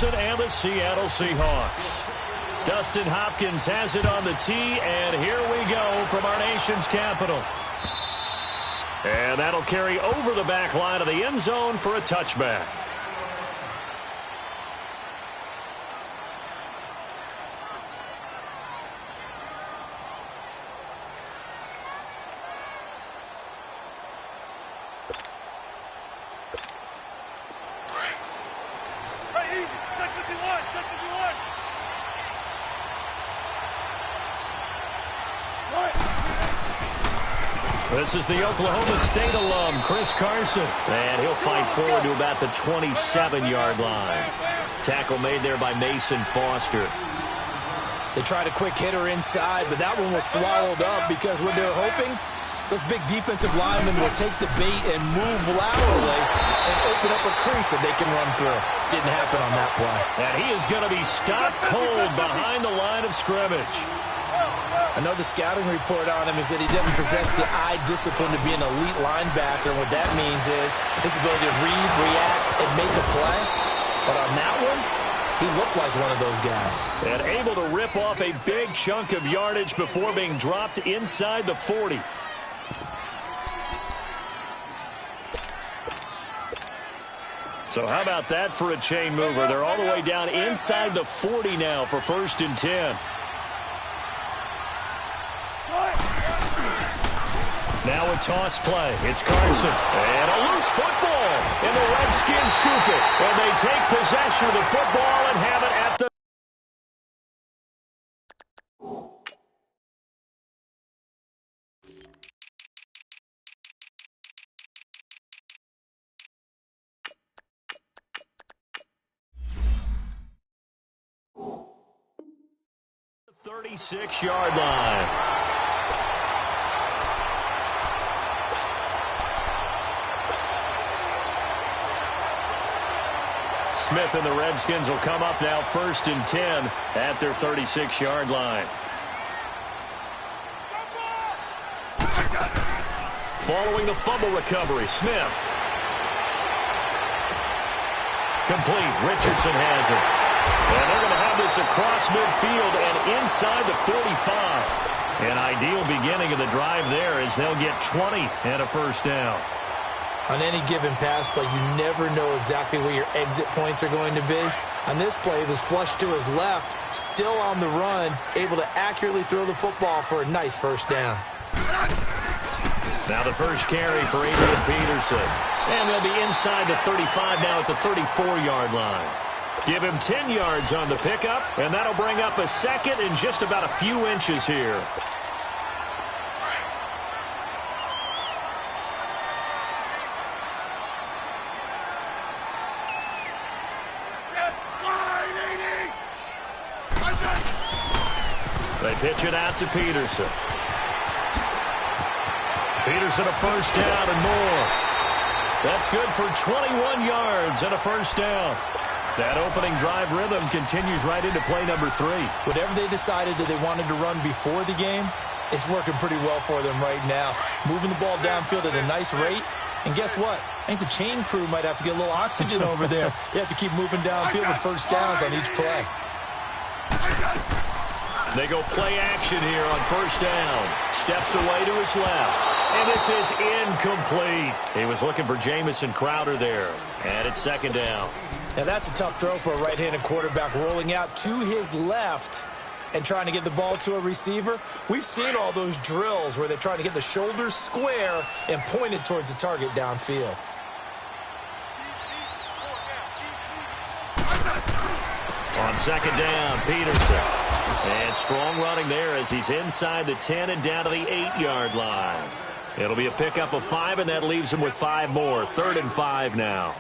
And the Seattle Seahawks. Dustin Hopkins has it on the tee, and here we go from our nation's capital. And that'll carry over the back line of the end zone for a touchback. This is the Oklahoma State alum, Chris Carson. And he'll fight forward to about the 27-yard line. Tackle made there by Mason Foster. They tried a quick hitter inside, but that one was swallowed up because what they're hoping, those big defensive linemen will take the bait and move laterally and open up a crease that they can run through. Didn't happen on that play. And he is going to be stopped cold behind the line of scrimmage. I know the scouting report on him is that he doesn't possess the eye discipline to be an elite linebacker. What that means is his ability to read, react, and make a play. But on that one, he looked like one of those guys. And able to rip off a big chunk of yardage before being dropped inside the 40. So how about that for a chain mover? They're all the way down inside the 40 now for 1st and 10. Now a toss play. It's Carson. And a loose football. And the Redskins scoop it. And they take possession of the football and have it at the... the 36-yard line. Smith and the Redskins will come up now 1st and 10 at their 36-yard line. Following the fumble recovery, Smith. Complete. Richardson has it. And they're going to have this across midfield and inside the 45. An ideal beginning of the drive there as they'll get 20 and a first down. On any given pass play, you never know exactly where your exit points are going to be. On this play, it was flushed to his left, still on the run, able to accurately throw the football for a nice first down. Now the first carry for Adrian Peterson. And they'll be inside the 35 now at the 34-yard line. Give him 10 yards on the pickup, and that'll bring up a second and just about a few inches here. They pitch it out to Peterson. Peterson a first down and more. That's good for 21 yards and a first down. That opening drive rhythm continues right into play number 3. Whatever they decided that they wanted to run before the game, it's working pretty well for them right now. Moving the ball downfield at a nice rate. And guess what? I think the chain crew might have to get a little oxygen over there. They have to keep moving downfield with first downs on each play. They go play action here on first down. Steps away to his left. And this is incomplete. He was looking for Jamison Crowder there. And it's second down. Now that's a tough throw for a right-handed quarterback, rolling out to his left and trying to get the ball to a receiver. We've seen all those drills where they're trying to get the shoulders square and point it towards the target downfield. On second down, Peterson. And strong running there as he's inside the 10 and down to the 8-yard line. It'll be a pickup of 5, and that leaves him with 5 more. 3rd and 5 now.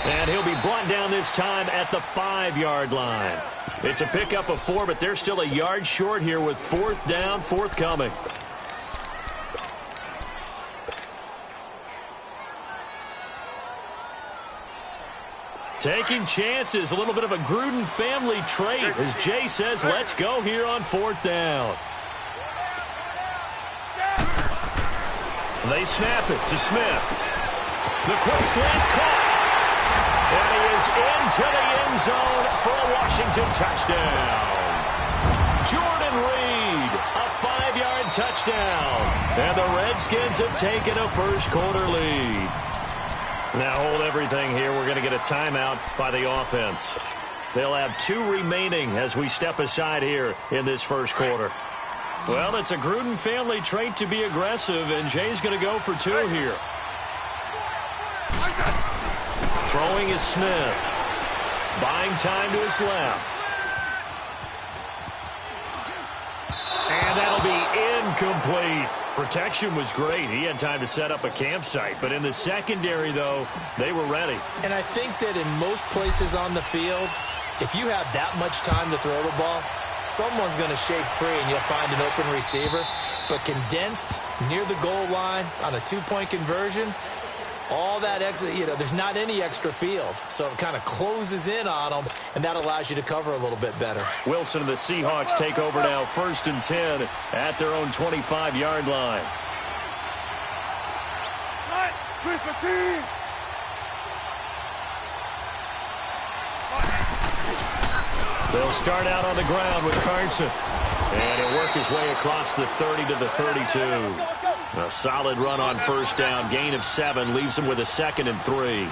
And he'll be brought down this time at the 5-yard line. It's a pickup of 4, but they're still a yard short here with 4th down forthcoming. Taking chances, a little bit of a Gruden family trait. As Jay says, let's go here on 4th down. They snap it to Smith. The quick slant caught. And he is into the end zone for a Washington touchdown. Jordan Reed, a 5-yard touchdown. And the Redskins have taken a first-quarter lead. Now hold everything here. We're going to get a timeout by the offense. They'll have 2 remaining as we step aside here in this first quarter. Well, it's a Gruden family trait to be aggressive, and Jay's going to go for 2 here. Throwing is Smith. Buying time to his left. And that'll be incomplete. Protection was great. He had time to set up a campsite. But in the secondary, though, they were ready. And I think that in most places on the field, if you have that much time to throw the ball, someone's going to shake free and you'll find an open receiver. But condensed near the goal line on a 2-point conversion, all that extra, there's not any extra field. So it kind of closes in on them, and that allows you to cover a little bit better. Wilson and the Seahawks take over now, 1st and 10 at their own 25-yard line. They'll start out on the ground with Carson. And he'll work his way across the 30 to the 32. A solid run on 1st down. Gain of 7 leaves him with a 2nd and 3.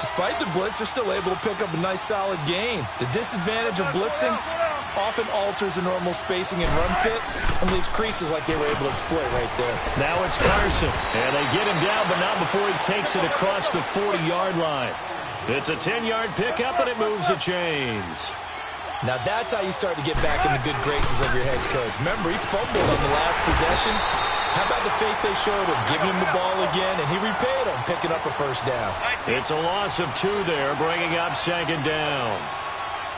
Despite the blitz, they're still able to pick up a nice solid gain. The disadvantage of blitzing often alters the normal spacing and run fits and leaves creases like they were able to exploit right there. Now it's Carson. And they get him down, but not before he takes it across the 40-yard line. It's a 10-yard pickup, and it moves the chains. Now that's how you start to get back in the good graces of your head coach. Remember, he fumbled on the last possession. How about the faith they showed him, giving him the ball again, and he repaid him, picking up a 1st down. It's a loss of 2 there, bringing up 2nd down.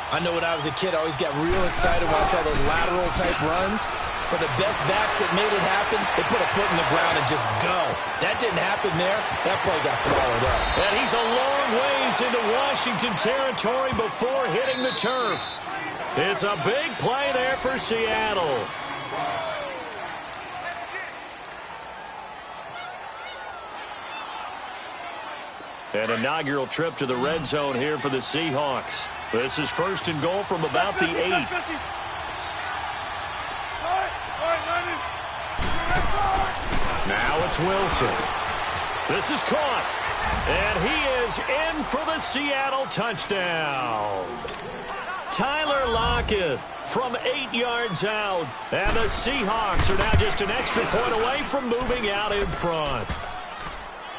I know when I was a kid, I always got real excited when I saw those lateral-type runs. But the best backs that made it happen, they put a foot in the ground and just go. That didn't happen there. That play got swallowed up. And he's a long ways into Washington territory before hitting the turf. It's a big play there for Seattle. An inaugural trip to the red zone here for the Seahawks. This is 1st and goal from about the 8. Now it's Wilson. This is caught. And he is in for the Seattle touchdown. Tyler Lockett from 8 yards out. And the Seahawks are now just an extra point away from moving out in front.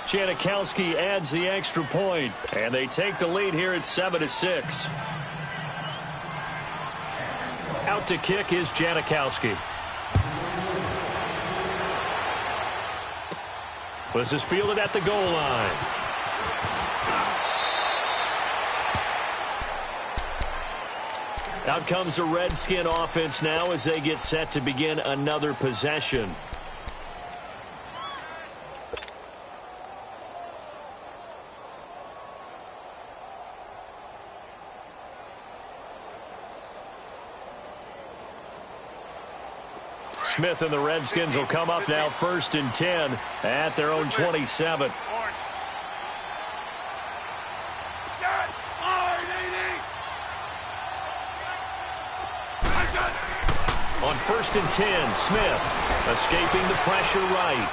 Janikowski adds the extra point, and they take the lead here at 7-6. Out to kick is Janikowski. This is fielded at the goal line. Out comes the Redskin offense now as they get set to begin another possession. Smith and the Redskins will come up now 1st and 10 at their own 27. On 1st and 10, Smith escaping the pressure right.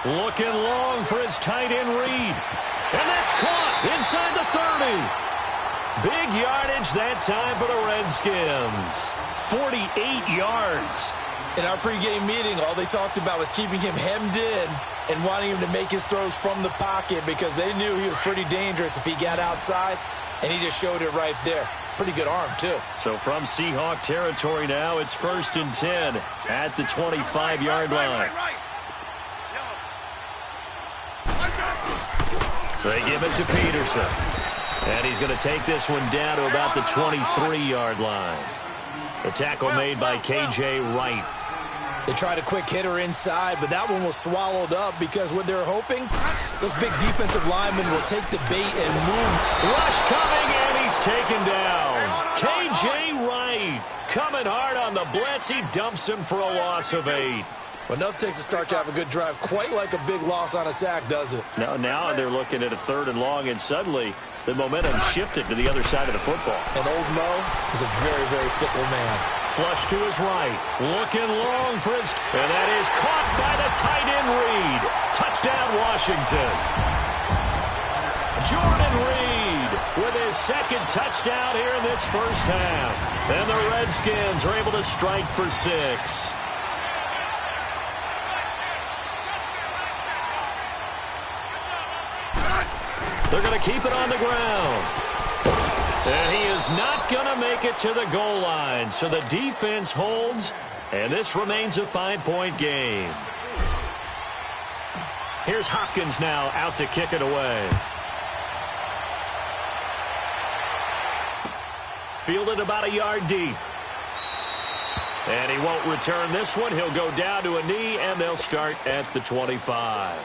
Looking long for his tight end Reed. And that's caught inside the 30. Big yardage that time for the Redskins. 48 yards. In our pregame meeting, all they talked about was keeping him hemmed in and wanting him to make his throws from the pocket because they knew he was pretty dangerous if he got outside, and he just showed it right there. Pretty good arm, too. So from Seahawk territory now, it's 1st and 10 at the 25-yard line. They give it to Peterson. And he's going to take this one down to about the 23-yard line. The tackle made by K.J. Wright. They tried a quick hitter inside, but that one was swallowed up because what they're hoping, those big defensive linemen will take the bait and move. Rush coming, and he's taken down. K.J. Wright coming hard on the blitz. He dumps him for a loss of 8. Well, enough takes a start to have a good drive. Quite like a big loss on a sack, does it? Now they're looking at a 3rd and long, and suddenly the momentum shifted to the other side of the football. And old Mo is a very, very fickle man. Flush to his right. Looking long for his... And that is caught by the tight end Reed. Touchdown, Washington. Jordan Reed with his 2nd touchdown here in this first half. And the Redskins are able to strike for 6. They're going to keep it on the ground. And he is not going to make it to the goal line. So the defense holds, and this remains a 5-point game. Here's Hopkins now out to kick it away. Fielded about a yard deep. And he won't return this one. He'll go down to a knee, and they'll start at the 25.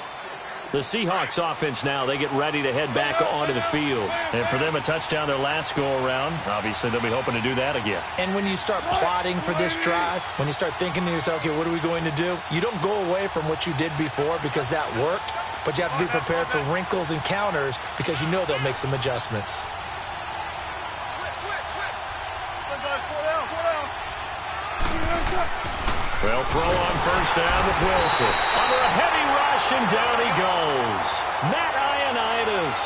The Seahawks offense now, they get ready to head back onto the field. And for them, a touchdown their last go-around. Obviously, they'll be hoping to do that again. And when you start plotting for this drive, when you start thinking to yourself, okay, what are we going to do? You don't go away from what you did before because that worked, but you have to be prepared for wrinkles and counters because you know they'll make some adjustments. Well, throw on first down with Wilson. Under a heavy rush, and down he goes. Matt Ioannidis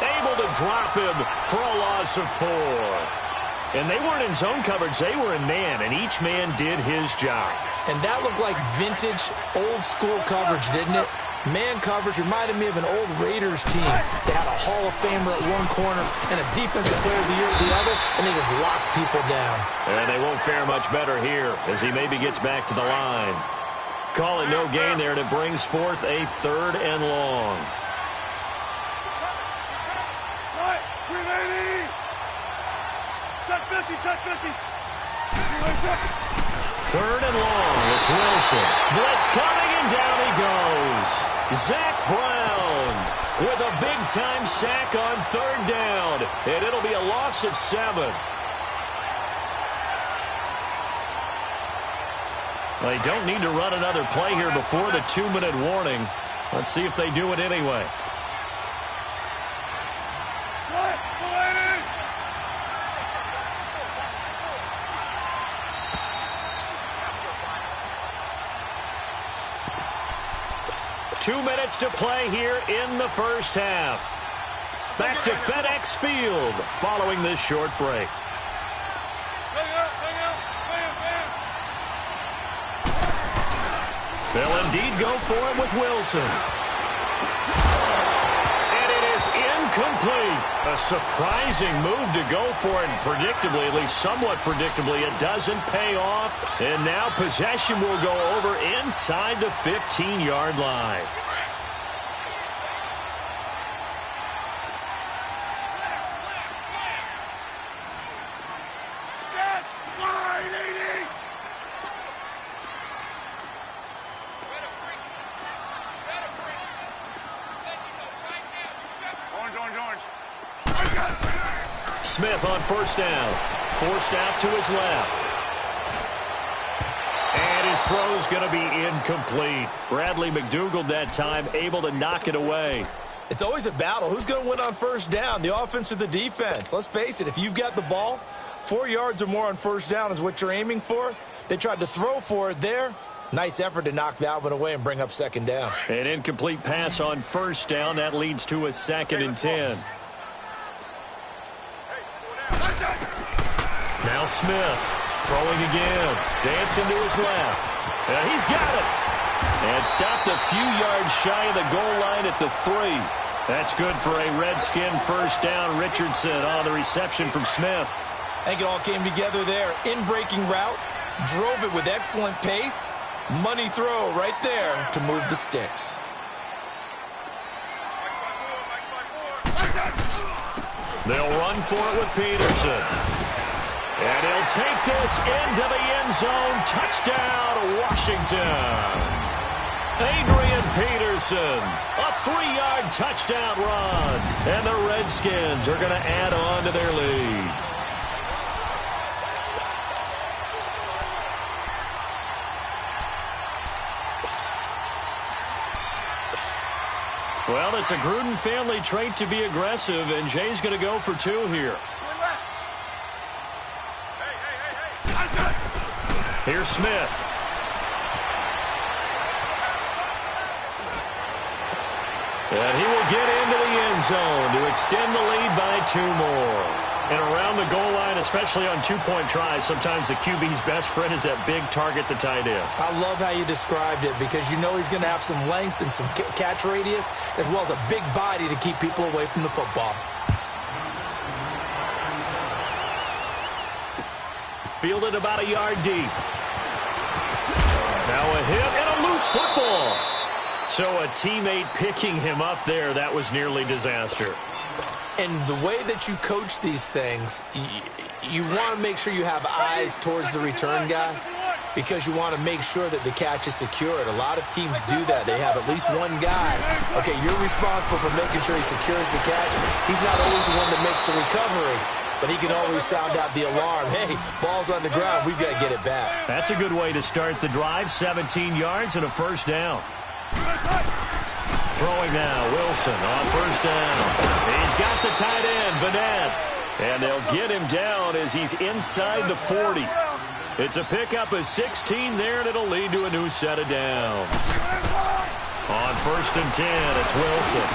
able to drop him for a loss of 4. And they weren't in zone coverage. They were in man, and each man did his job. And that looked like vintage, old-school coverage, didn't it? Man coverage reminded me of an old Raiders team. They had a Hall of Famer at one corner and a Defensive Player of the Year at the other, and they just locked people down. And they won't fare much better here as he maybe gets back to the line. Call it no gain there, and it brings forth a 3rd and long. Check 50, check 50. 3rd and long. It's Wilson. Blitz coming, and down he goes. Zach Brown with a big-time sack on 3rd down. And it'll be a loss of 7. They don't need to run another play here before the 2-minute warning. Let's see if they do it anyway. Two minutes to play here in the first half. Back to FedEx Field following this short break. They'll indeed go for it with Wilson. And it is incomplete. A surprising move to go for it. Predictably, at least somewhat predictably, it doesn't pay off. And now possession will go over inside the 15-yard line. Smith on first down. Forced out to his left. And his throw's going to be incomplete. Bradley McDougald that time able to knock it away. It's always a battle. Who's going to win on first down, the offense or the defense? Let's face it, if you've got the ball, 4 yards or more on first down is what you're aiming for. They tried to throw for it there. Nice effort to knock that one away and bring up second down. An incomplete pass on first down. That leads to a 2nd and 10. Now Smith throwing again. Dancing to his left. And he's got it. And stopped a few yards shy of the goal line at the 3. That's good for a Redskin first down. Richardson on the reception from Smith. I think it all came together there. In-breaking route. Drove it with excellent pace. Money throw right there to move the sticks. They'll run for it with Peterson. And he'll take this into the end zone. Touchdown, Washington. Adrian Peterson, a 3-yard touchdown run. And the Redskins are going to add on to their lead. Well, it's a Gruden family trait to be aggressive, and Jay's going to go for 2 here. Here's Smith. And he will get into the end zone to extend the lead by 2 more. And around the goal line, especially on 2-point tries, sometimes the QB's best friend is that big target, the tight end. I love how you described it because you know he's going to have some length and some catch radius as well as a big body to keep people away from the football. Fielded about a yard deep. Now a hit and a loose football. So a teammate picking him up there, that was nearly disaster. And the way that you coach these things, you want to make sure you have eyes towards the return guy because you want to make sure that the catch is secured. A lot of teams do that. They have at least one guy. Okay, you're responsible for making sure he secures the catch. He's not always the one that makes the recovery, but he can always sound out the alarm. Hey, ball's on the ground. We've got to get it back. That's a good way to start the drive. 17 yards and a first down. Throwing now, Wilson on first down. He's got the tight end, Vanette. And they'll get him down as he's inside the 40. It's a pickup of 16 there, and it'll lead to a new set of downs. On first and 10, it's Wilson.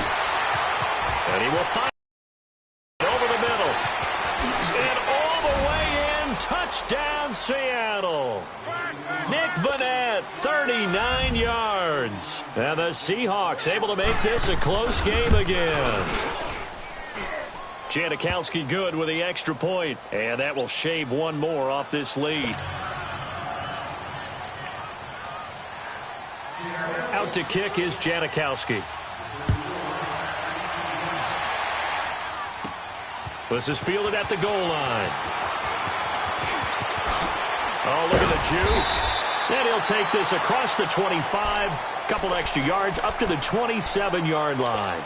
And he will find it over the middle. And all the way in, touchdown Seattle. Nick Vanette, 39 yards. And the Seahawks able to make this a close game again. Janikowski good with the extra point. And that will shave one more off this lead. Out to kick is Janikowski. This is fielded at the goal line. Oh, look at the juke. And he'll take this across the 25, couple extra yards, up to the 27-yard line.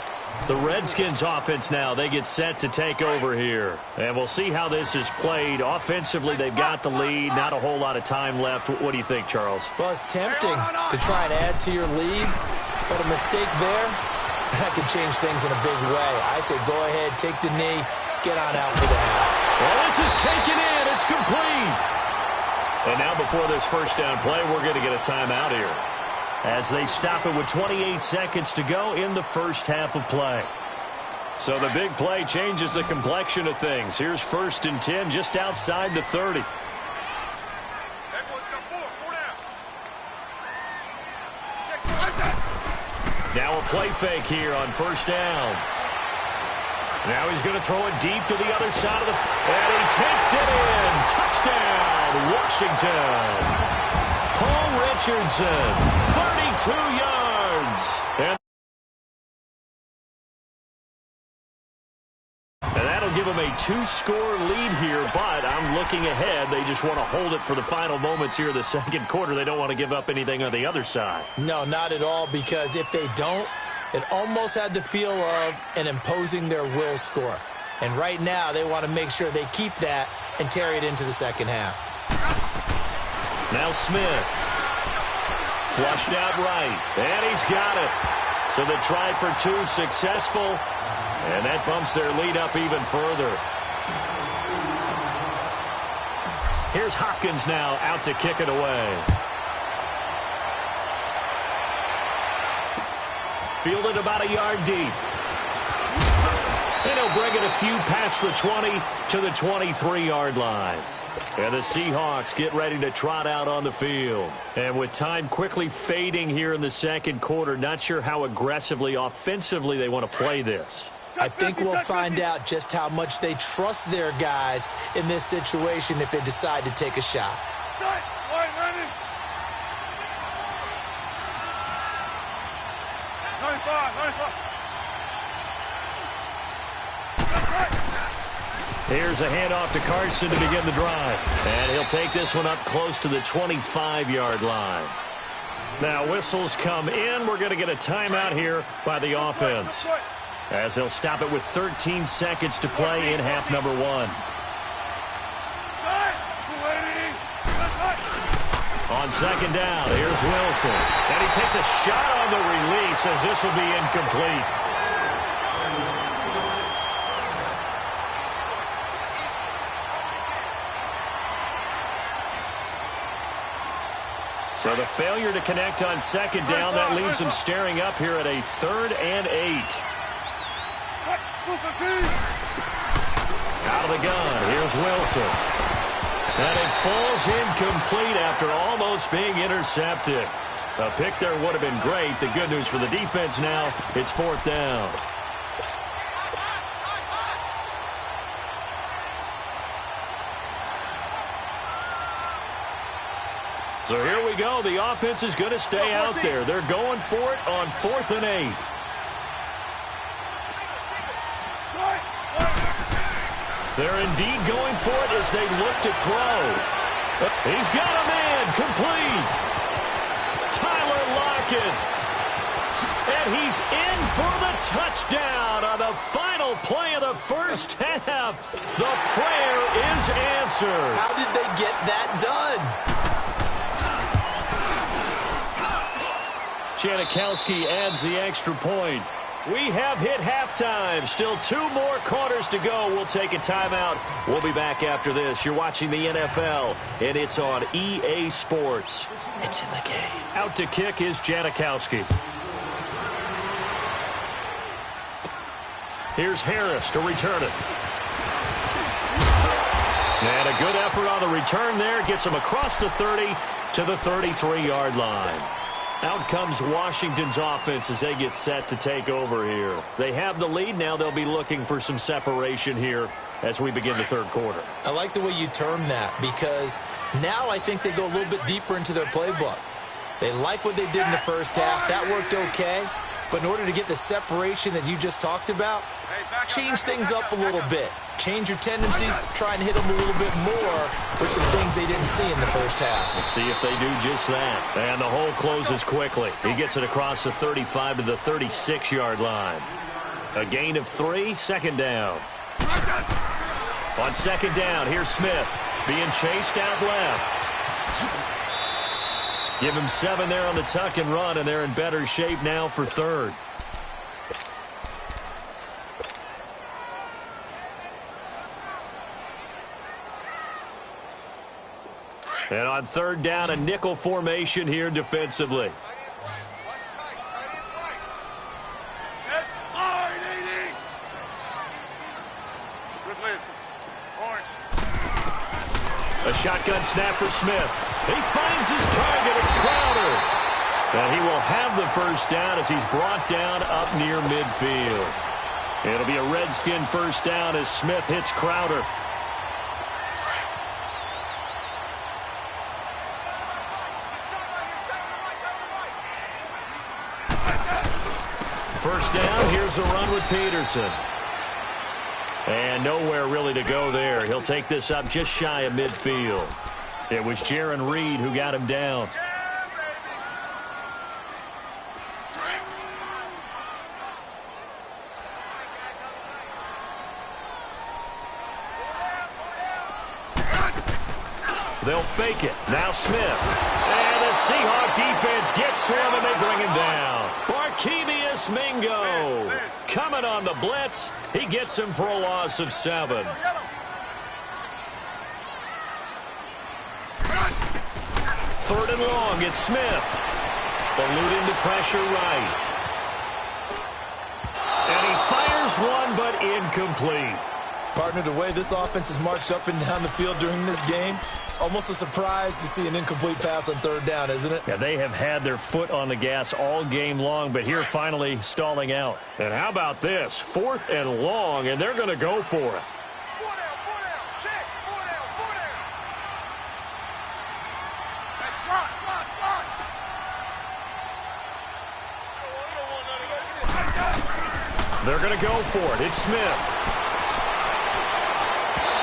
The Redskins offense now, they get set to take over here. And we'll see how this is played. Offensively, they've got the lead. Not a whole lot of time left. What do you think, Charles? Well, it's tempting to try and add to your lead, but a mistake there, that could change things in a big way. I say go ahead, take the knee, get on out for the half. Well, this is taken in. It's complete. And now before this first down play, we're going to get a timeout here as they stop it with 28 seconds to go in the first half of play. So the big play changes the complexion of things. Here's first and 10 just outside the 30. Now a play fake here on first down. Now he's going to throw it deep to the other side of the and he takes it in. Touchdown, Washington. Paul Richardson, 32 yards. And that'll give them a 2-score lead here, but I'm looking ahead. They just want to hold it for the final moments here of the second quarter. They don't want to give up anything on the other side. No, not at all, because if they don't, it almost had the feel of an imposing their will score. And right now, they want to make sure they keep that and carry it into the second half. Now Smith. Flushed out right. And he's got it. So the try for 2 successful. And that bumps their lead up even further. Here's Hopkins now out to kick it away. Fielded about a yard deep. And he'll bring it a few past the 20 to the 23-yard line. And the Seahawks get ready to trot out on the field. And with time quickly fading here in the second quarter, not sure how aggressively, offensively they want to play this. I think we'll find out just how much they trust their guys in this situation if they decide to take a shot. Here's a handoff to Carson to begin the drive. And he'll take this one up close to the 25-yard line. Now whistles come in. We're going to get a timeout here by the offense, as they'll stop it with 13 seconds to play in half number 1. On second down, here's Wilson. And he takes a shot on the release, as this will be incomplete. So the failure to connect on second down, that leaves him staring up here at a 3rd and 8. Out of the gun, here's Wilson. And it falls incomplete after almost being intercepted. A pick there would have been great. The good news for the defense now, it's 4th down. So here we go. The offense is going to stay out there. They're going for it on 4th and 8. They're indeed going for it as they look to throw. He's got a man complete. Tyler Lockett. And he's in for the touchdown on the final play of the first half. The prayer is answered. How did they get that done? Janikowski adds the extra point. We have hit halftime. Still 2 more quarters to go. We'll take a timeout. We'll be back after this. You're watching the NFL, and it's on EA Sports. It's in the game. Out to kick is Janikowski. Here's Harris to return it. And a good effort on the return there. Gets him across the 30 to the 33-yard line. Out comes Washington's offense as they get set to take over here. They have the lead. Now they'll be looking for some separation here as we begin the 3rd quarter. I like the way you term that, because now I think they go a little bit deeper into their playbook. They like what they did in the first half. That worked okay. But in order to get the separation that you just talked about, change things up a little bit. Change your tendencies, try and hit them a little bit more with some things they didn't see in the first half. We'll see if they do just that. And the hole closes quickly. He gets it across the 35 to the 36-yard line. A gain of 3, 2nd down. On 2nd down, here's Smith being chased out left. Give him 7 there on the tuck and run, and they're in better shape now for 3rd. And on 3rd down, a nickel formation here defensively. A shotgun snap for Smith. He finds his target. It's Crowder. And he will have the first down as he's brought down up near midfield. It'll be a Redskin first down as Smith hits Crowder. First down, here's a run with Peterson. And nowhere really to go there. He'll take this up just shy of midfield. It was Jaron Reed who got him down. They'll fake it. Now Smith. And the Seahawk defense gets to him and they bring him down. Barkevius Mingo coming on the blitz. He gets him for a loss of 7. Third and long, it's Smith. Eluding the pressure right. And he fires one, but incomplete. Partner, the way this offense has marched up and down the field during this game, it's almost a surprise to see an incomplete pass on 3rd down, isn't it? Yeah, they have had their foot on the gas all game long, but here finally stalling out. And how about this? 4th and long, and they're going to go for it. 4 down, check, 4 down, 4 down. Hey, slot. They're going to go for it. It's Smith.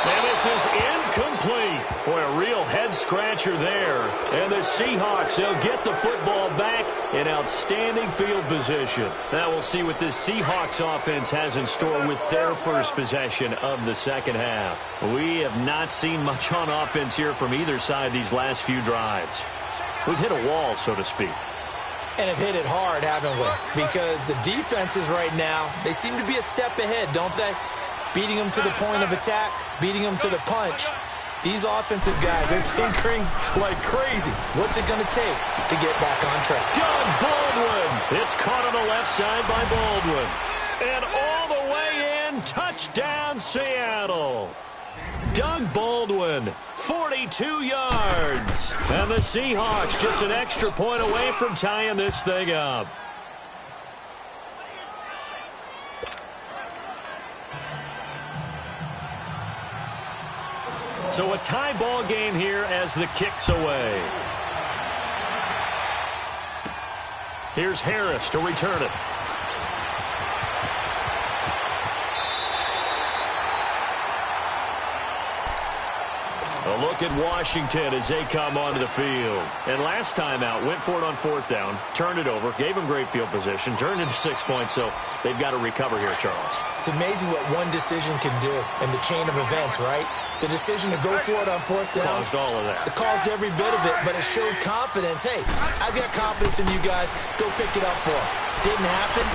And this is incomplete. Boy, a real head-scratcher there. And the Seahawks, they'll get the football back in outstanding field position. Now we'll see what this Seahawks offense has in store with their first possession of the second half. We have not seen much on offense here from either side these last few drives. We've hit a wall, so to speak. And have hit it hard, haven't we? Because the defenses right now, they seem to be a step ahead, don't they? Beating them to the point of attack, beating them to the punch. These offensive guys are tinkering like crazy. What's it going to take to get back on track? Doug Baldwin. It's caught on the left side by Baldwin. And all the way in, touchdown Seattle. Doug Baldwin, 42 yards. And the Seahawks just an extra point away from tying this thing up. So a tie ball game here as the kick's away. Here's Harris to return it. A look at Washington as they come onto the field. And last time out, went for it on fourth down, turned it over, gave them great field position, turned into 6 points, so they've got to recover here, Charles. It's amazing what one decision can do in the chain of events, right? The decision to go for it on fourth down. Caused all of that. It caused every bit of it, but it showed confidence. Hey, I've got confidence in you guys. Go pick it up for them. Didn't happen.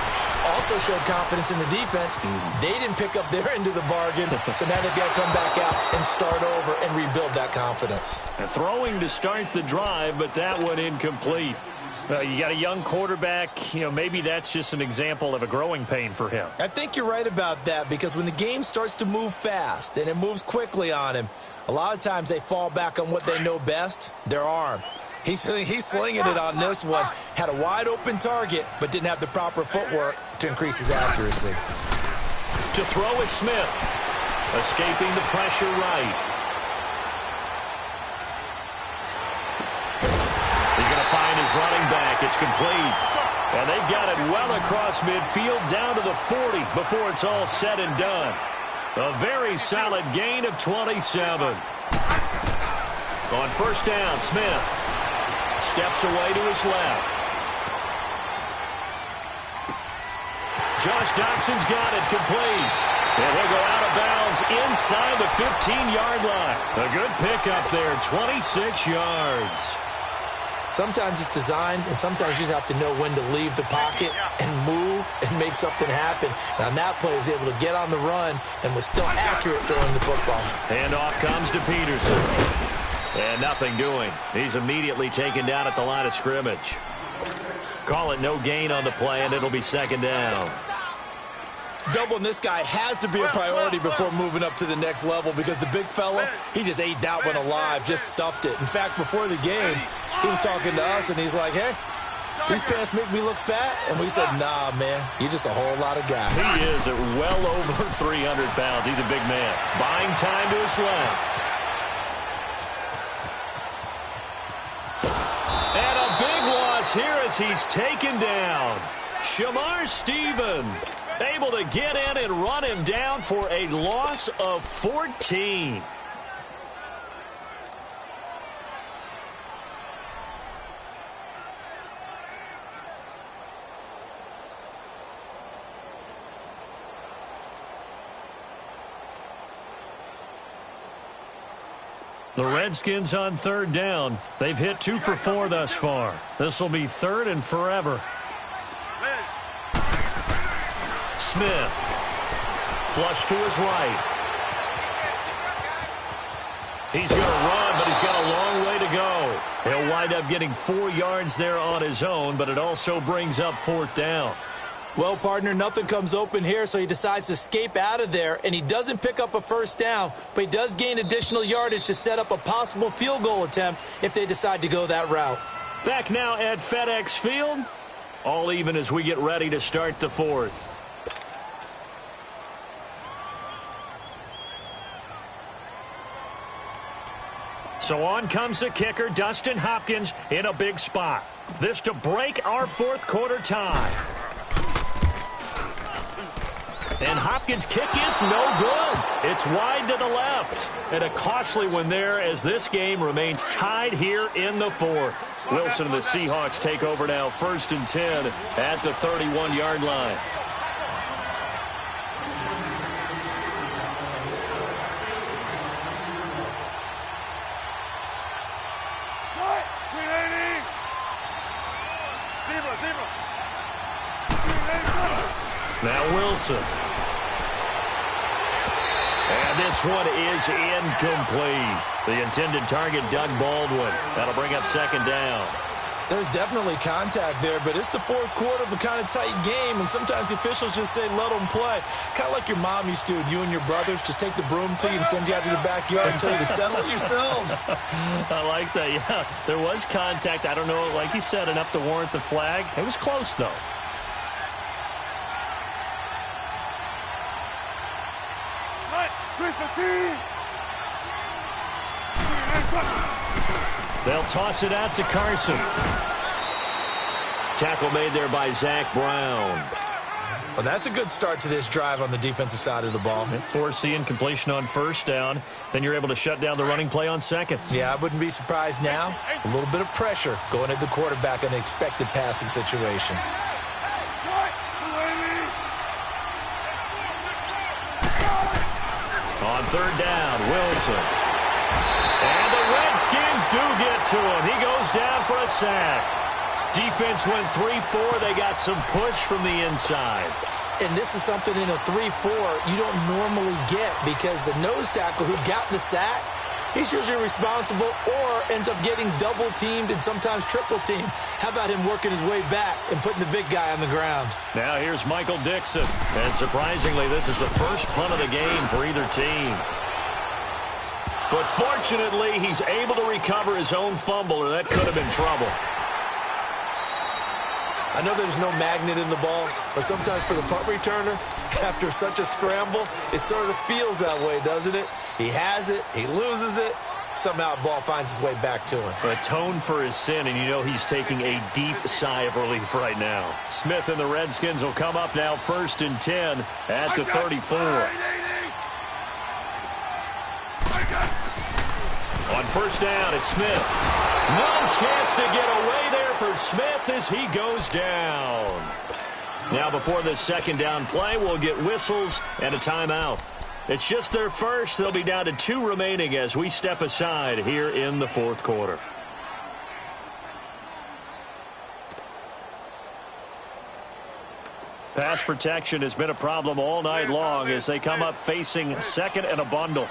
Also showed confidence in the defense. They didn't pick up their end of the bargain, so now they've got to come back out and start over and rebuild that confidence. And throwing to start the drive, but that one incomplete. You got a young quarterback. Maybe that's just an example of a growing pain for him. I think you're right about that, because when the game starts to move fast and it moves quickly on him, a lot of times they fall back on what they know best, their arm. He's slinging it on this one. Had a wide-open target, but didn't have the proper footwork to increase his accuracy. To throw is Smith. Escaping the pressure right. He's going to find his running back. It's complete. And they've got it well across midfield down to the 40 before it's all said and done. A very solid gain of 27. On first down, Smith steps away to his left. Josh Doxson's got it complete. And he'll go out of bounds inside the 15-yard line. A good pickup there, 26 yards. Sometimes it's designed, and sometimes you just have to know when to leave the pocket and move and make something happen. And on that play, he was able to get on the run and was still accurate throwing the football. Handoff comes to Peterson. And nothing doing. He's immediately taken down at the line of scrimmage. Call it no gain on the play, and it'll be second down. Doubling this guy has to be a priority before moving up to the next level, because the big fella, he just ate that one alive, just stuffed it. In fact, before the game, he was talking to us, and he's like, hey, these pants make me look fat. And we said, nah, man, you're just a whole lot of guy. He is at well over 300 pounds. He's a big man. Buying time to his left. And a big loss here as he's taken down. Shamar Stephen able to get in and run him down for a loss of 14. The Redskins on third down. They've hit 2 for 4 thus far. This will be third and forever. Smith. Flush to his right. He's going to run, but he's got a long way to go. He'll wind up getting 4 yards there on his own, but it also brings up fourth down. Well, partner, nothing comes open here, so he decides to escape out of there, and he doesn't pick up a first down, but he does gain additional yardage to set up a possible field goal attempt if they decide to go that route. Back now at FedEx Field. All even as we get ready to start the fourth. So on comes the kicker, Dustin Hopkins, in a big spot. This to break our fourth quarter tie. And Hopkins' kick is no good. It's wide to the left. And a costly one there as this game remains tied here in the fourth. Wilson and the Seahawks take over now, 1st and 10 at the 31-yard line. Now Wilson. And this one is incomplete. The intended target, Doug Baldwin. That'll bring up 2nd down. There's definitely contact there, but it's the fourth quarter of a kind of tight game, and sometimes the officials just say, let them play. Kind of like your mom used to with you and your brothers. Just take the broom to you and send you out to the backyard and tell you to settle it yourselves. I like that, yeah. There was contact. I don't know, like you said, enough to warrant the flag. It was close, though. They'll toss it out to Carson. Tackle made there by Zach Brown. Well, that's a good start to this drive on the defensive side of the ball. Force the incompletion on 1st down. Then you're able to shut down the running play on 2nd. Yeah, I wouldn't be surprised now. A little bit of pressure going at the quarterback in an expected passing situation. On 3rd down, Wilson. And the Redskins do get to him. He goes down for a sack. Defense went 3-4. They got some push from the inside. And this is something in a 3-4 you don't normally get because the nose tackle who got the sack, he's usually responsible or ends up getting double-teamed and sometimes triple-teamed. How about him working his way back and putting the big guy on the ground? Now here's Michael Dixon. And surprisingly, this is the first punt of the game for either team. But fortunately, he's able to recover his own fumble, or that could have been trouble. I know there's no magnet in the ball, but sometimes for the punt returner, after such a scramble, it sort of feels that way, doesn't it? He has it, he loses it, somehow the ball finds its way back to him. Atone for his sin, and you know he's taking a deep sigh of relief right now. Smith and the Redskins will come up now 1st and 10 at the 34. On 1st down, it's Smith. No chance to get away there for Smith as he goes down. Now before this 2nd down play, we'll get whistles and a timeout. It's just their first. They'll be down to 2 remaining as we step aside here in the 4th quarter. Pass protection has been a problem all night long as they come up facing 2nd and a bundle.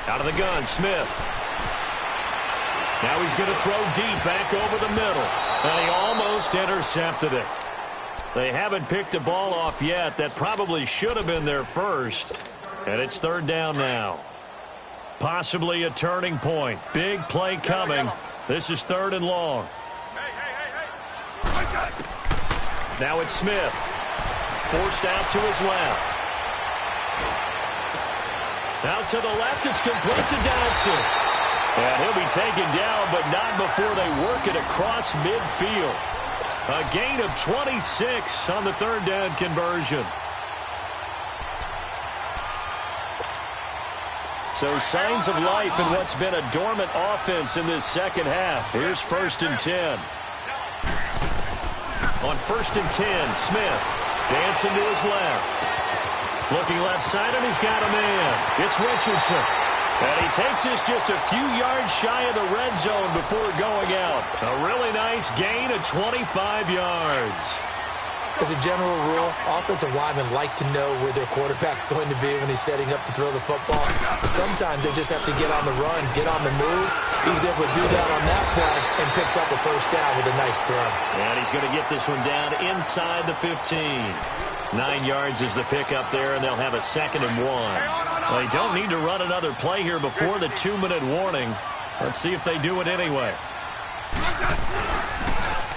Out of the gun, Smith. Now he's going to throw deep back over the middle. And he almost intercepted it. They haven't picked a ball off yet. That probably should have been their first. And it's 3rd down now. Possibly a turning point. Big play coming. This is 3rd and long. Now it's Smith. Forced out to his left. Out to the left, it's complete to Dodson. And he'll be taken down, but not before they work it across midfield. A gain of 26 on the 3rd down conversion. So signs of life in what's been a dormant offense in this 2nd half. Here's 1st and 10. On 1st and 10, Smith dancing to his left. Looking left side, and he's got a man. It's Richardson. And he takes this just a few yards shy of the red zone before going out. A really nice gain of 25 yards. As a general rule, offensive linemen like to know where their quarterback's going to be when he's setting up to throw the football. But sometimes they just have to get on the run, get on the move. He was able to do that on that play and picks up a 1st down with a nice throw. And he's going to get this one down inside the 15. 9 yards is the pickup there, and they'll have a 2nd and 1. Well, they don't need to run another play here before the 2-minute warning. Let's see if they do it anyway.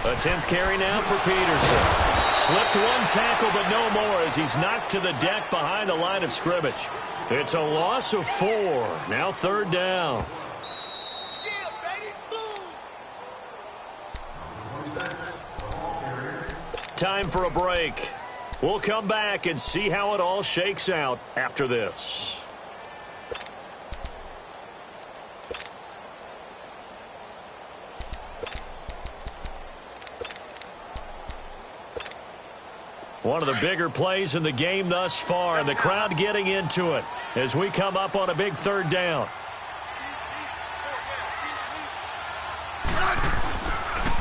A 10th carry now for Peterson. Slipped one tackle, but no more as he's knocked to the deck behind the line of scrimmage. It's a loss of 4. Now 3rd down. Yeah, baby. Boom. Time for a break. We'll come back and see how it all shakes out after this. One of the bigger plays in the game thus far, and the crowd getting into it as we come up on a big 3rd down.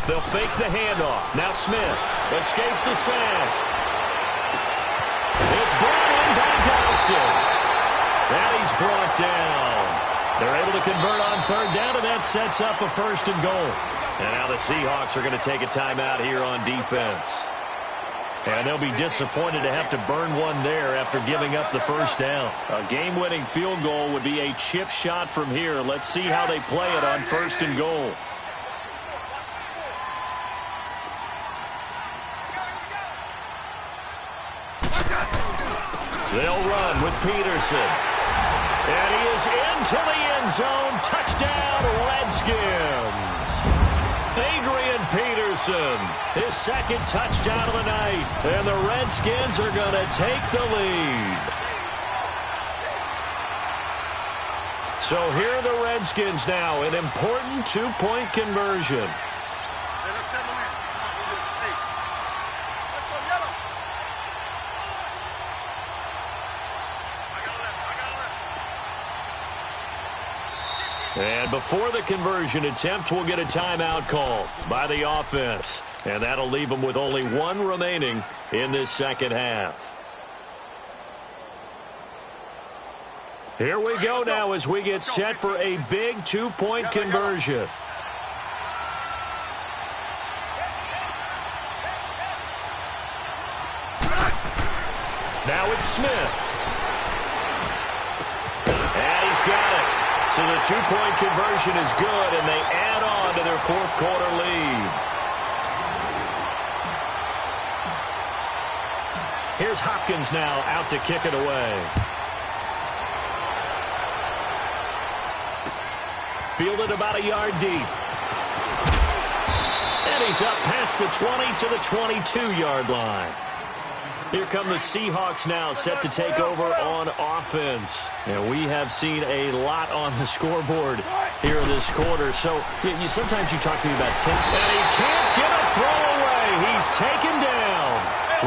They'll fake the handoff. Now Smith escapes the sack. It's brought in by Dodson. And he's brought down. They're able to convert on 3rd down, and that sets up a 1st and goal. And now the Seahawks are going to take a timeout here on defense. And they'll be disappointed to have to burn one there after giving up the 1st down. A game-winning field goal would be a chip shot from here. Let's see how they play it on 1st and goal. They'll run with Peterson. And he is into the end zone. Touchdown, Redskins. Adrian Peterson, his 2nd touchdown of the night. And the Redskins are going to take the lead. So here are the Redskins now, an important 2-point conversion. And before the conversion attempt, we'll get a timeout call by the offense. And that'll leave them with only 1 remaining in this 2nd half. Here we go now as we get set for a big 2-point conversion. Now it's Smith. And he's got it. So the 2-point conversion is good, and they add on to their 4th quarter lead. Here's Hopkins now out to kick it away. Fielded about a yard deep. And he's up past the 20 to the 22-yard line. Here come the Seahawks now, set to take over on offense. And we have seen a lot on the scoreboard here in this quarter. So sometimes you talk to me about 10. And he can't get a throw away. He's taken down.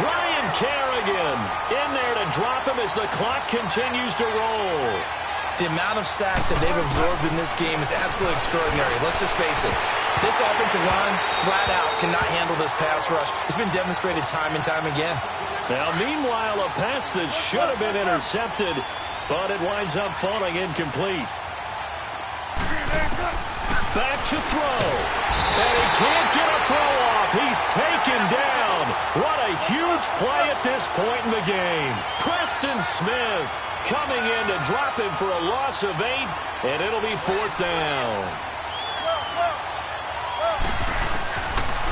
Ryan Kerrigan in there to drop him as the clock continues to roll. The amount of sacks that they've absorbed in this game is absolutely extraordinary. Let's just face it. This offensive line, flat out, cannot handle this pass rush. It's been demonstrated time and time again. Now, meanwhile, a pass that should have been intercepted, but it winds up falling incomplete. Back to throw. And he can't get a throw off. He's taken down. What a huge play at this point in the game. Preston Smith coming in to drop him for a loss of 8, and it'll be 4th down.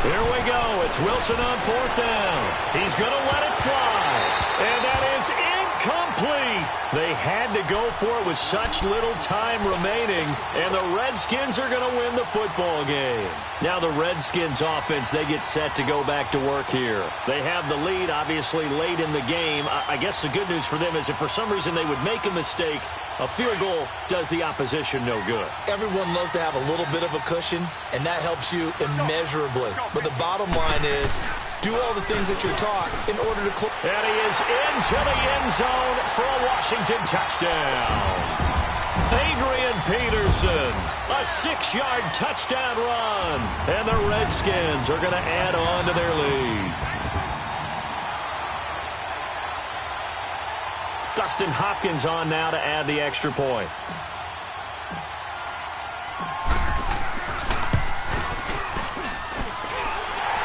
Here we go. It's Wilson on 4th down. He's going to let it fly. And that is incomplete. They had to go for it with such little time remaining. And the Redskins are going to win the football game. Now the Redskins offense, they get set to go back to work here. They have the lead, obviously, late in the game. I guess the good news for them is if for some reason they would make a mistake, a field goal does the opposition no good. Everyone loves to have a little bit of a cushion, and that helps you immeasurably. But the bottom line is, do all the things that you're taught in order to close. And he is into the end zone for a Washington touchdown. Adrian Peterson, a 6-yard touchdown run. And the Redskins are going to add on to their lead. Dustin Hopkins on now to add the extra point.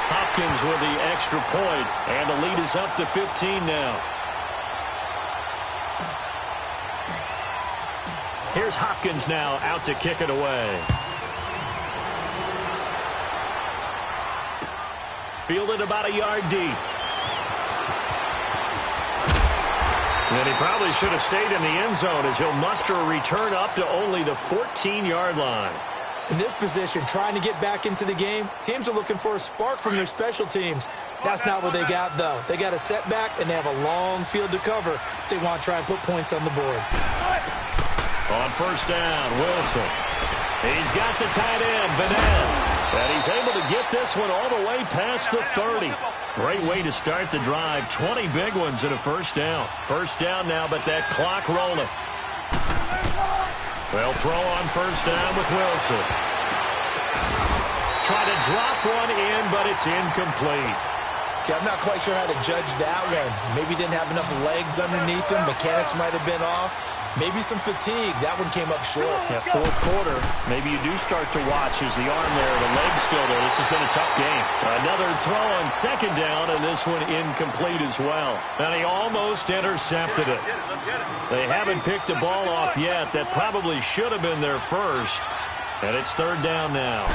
Hopkins with the extra point, and the lead is up to 15 now. Here's Hopkins now out to kick it away. Fielded about a yard deep. And he probably should have stayed in the end zone as he'll muster a return up to only the 14-yard line. In this position, trying to get back into the game, teams are looking for a spark from their special teams. That's not what they got, though. They got a setback, and they have a long field to cover if they want to try and put points on the board. On first down, Wilson. He's got the tight end, Vanette. And he's able to get this one all the way past the 30. Great way to start the drive. 20 big ones and a first down. First down now, but that clock rolling. They'll throw on first down with Wilson. Try to drop one in, but it's incomplete. Okay, I'm not quite sure how to judge that one. Maybe didn't have enough legs underneath him. Mechanics might have been off. Maybe some fatigue. That one came up short. Yeah, fourth quarter, maybe you do start to watch as the arm there, the leg's still there. This has been a tough game. Another throw on second down, and this one incomplete as well. And he almost intercepted it. They haven't picked a ball off yet. That probably should have been their first. And it's third down now.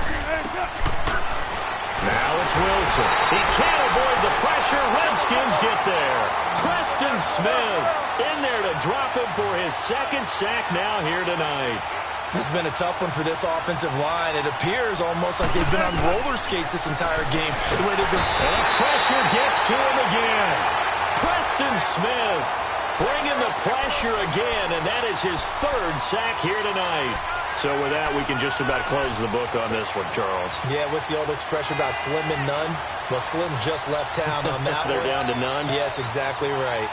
Now it's Wilson. He can't avoid the pressure. Redskins get there. Preston Smith in there to drop him for his second sack now here tonight. This has been a tough one for this offensive line. It appears almost like they've been on roller skates this entire game. The way they've been... And the pressure gets to him again. Preston Smith bringing the pressure again, and that is his third sack here tonight. So with that, we can just about close the book on this one, Charles. Yeah, what's the old expression about slim and none? Well, Slim just left town on that They're one. down to none? Yes, exactly right.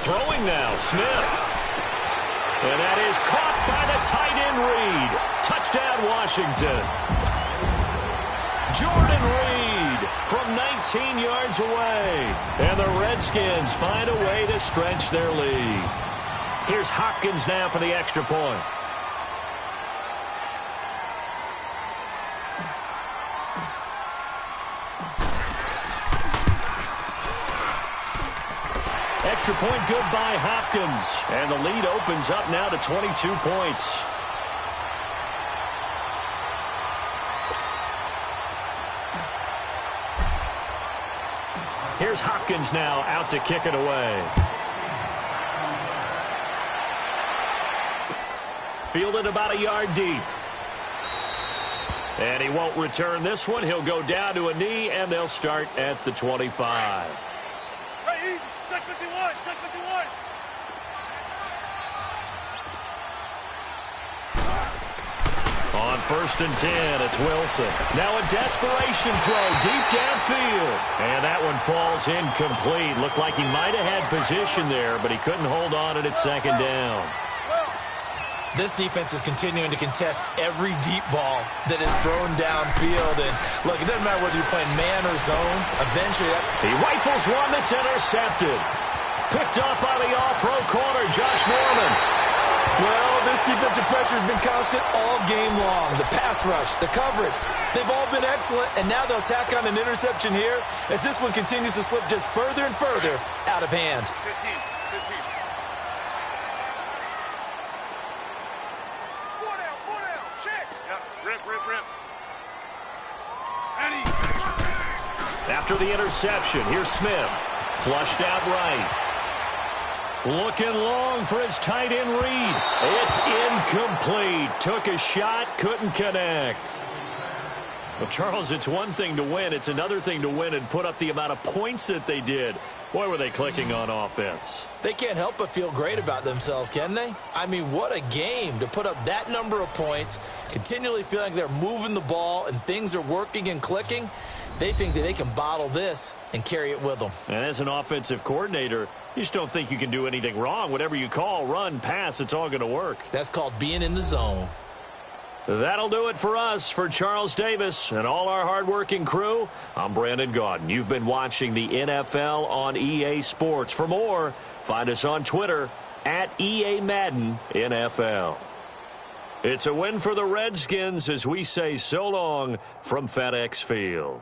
Throwing now, Smith. And that is caught by the tight end Reed. Touchdown, Washington. Jordan Reed from 19 yards away. And the Redskins find a way to stretch their lead. Here's Hopkins now for the extra point. Extra point good by Hopkins. And the lead opens up now to 22 points. Here's Hopkins now out to kick it away. Fielded about a yard deep. And he won't return this one. He'll go down to a knee, and they'll start at the 25. On first and 10, it's Wilson. Now a desperation throw deep downfield. And that one falls incomplete. Looked like he might have had position there, but he couldn't hold on at second down. This defense is continuing to contest every deep ball that is thrown downfield. And look, it doesn't matter whether you're playing man or zone. Eventually, he rifles one that's intercepted. Picked up by the all-pro corner, Josh Norman. Well, this defensive pressure has been constant all game long. The pass rush, the coverage, they've all been excellent. And now they'll tack on an interception here as this one continues to slip just further and further out of hand. 15. After the interception, here's Smith. Flushed out right. Looking long for his tight end Reed. It's incomplete. Took a shot, couldn't connect. Well, Charles, it's one thing to win. It's another thing to win and put up the amount of points that they did. Boy, were they clicking on offense. They can't help but feel great about themselves, can they? I mean, what a game to put up that number of points, continually feeling like they're moving the ball and things are working and clicking. They think that they can bottle this and carry it with them. And as an offensive coordinator, you just don't think you can do anything wrong. Whatever you call, run, pass, it's all going to work. That's called being in the zone. That'll do it for us. For Charles Davis and all our hardworking crew, I'm Brandon Gaudin. You've been watching the NFL on EA Sports. For more, find us on Twitter at EA Madden NFL. It's a win for the Redskins as we say so long from FedEx Field.